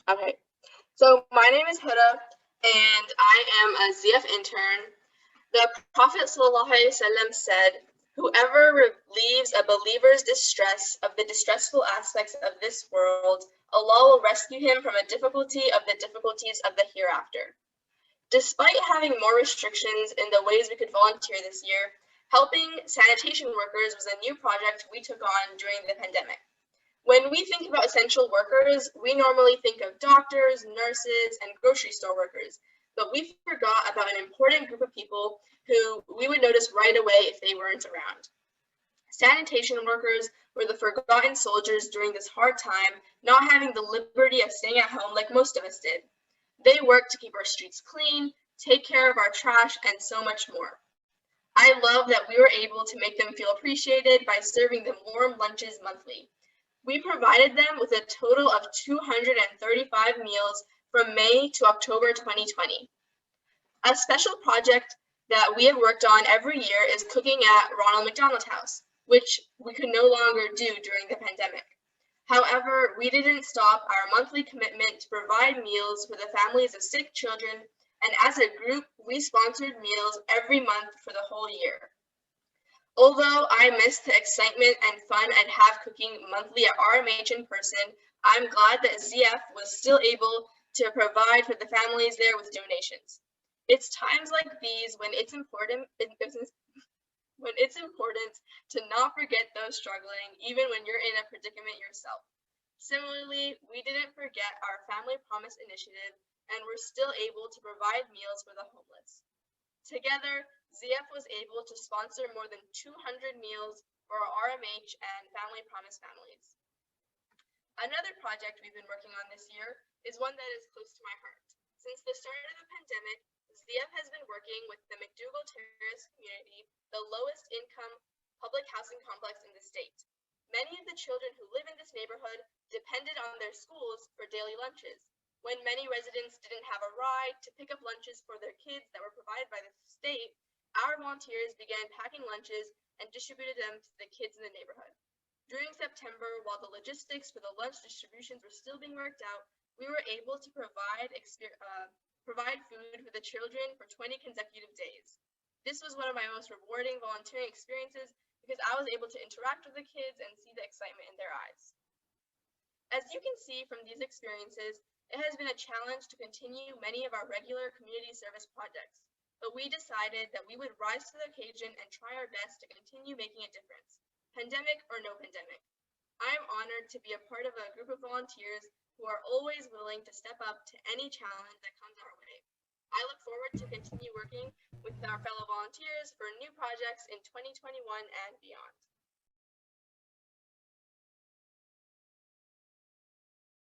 Okay, so my name is Huda, and I am a ZF intern. The Prophet ﷺ said, "Whoever relieves a believer's distress of the distressful aspects of this world, Allah will rescue him from a difficulty of the difficulties of the hereafter." Despite having more restrictions in the ways we could volunteer this year, helping sanitation workers was a new project we took on during the pandemic. When we think about essential workers, we normally think of doctors, nurses, and grocery store workers, but we forgot about an important group of people who we would notice right away if they weren't around. Sanitation workers were the forgotten soldiers during this hard time, not having the liberty of staying at home like most of us did. They worked to keep our streets clean, take care of our trash, and so much more. I love that we were able to make them feel appreciated by serving them warm lunches monthly. We provided them with a total of 235 meals from May to October 2020. A special project that we have worked on every year is cooking at Ronald McDonald House, which we could no longer do during the pandemic. However, we didn't stop our monthly commitment to provide meals for the families of sick children, and as a group, we sponsored meals every month for the whole year. Although I miss the excitement and fun I'd have cooking monthly at RMH in person, I'm glad that ZF was still able to provide for the families there with donations. It's times like these when it's important to not forget those struggling, even when you're in a predicament yourself. Similarly, we didn't forget our Family Promise initiative and were still able to provide meals for the homeless. Together, ZF was able to sponsor more than 200 meals for our RMH and Family Promise families. Another project we've been working on this year is one that is close to my heart. Since the start of the pandemic, ZF has been working with the McDougall Terrace community, the lowest income public housing complex in the state. Many of the children who live in this neighborhood depended on their schools for daily lunches. When many residents didn't have a ride to pick up lunches for their kids that were provided by the state, our volunteers began packing lunches and distributed them to the kids in the neighborhood. During September, while the logistics for the lunch distributions were still being worked out, we were able to provide food for the children for 20 consecutive days. This was one of my most rewarding volunteering experiences because I was able to interact with the kids and see the excitement in their eyes. As you can see from these experiences, it has been a challenge to continue many of our regular community service projects, but we decided that we would rise to the occasion and try our best to continue making a difference, pandemic or no pandemic. I am honored to be a part of a group of volunteers who are always willing to step up to any challenge that comes our way. I look forward to continue working with our fellow volunteers for new projects in 2021 and beyond.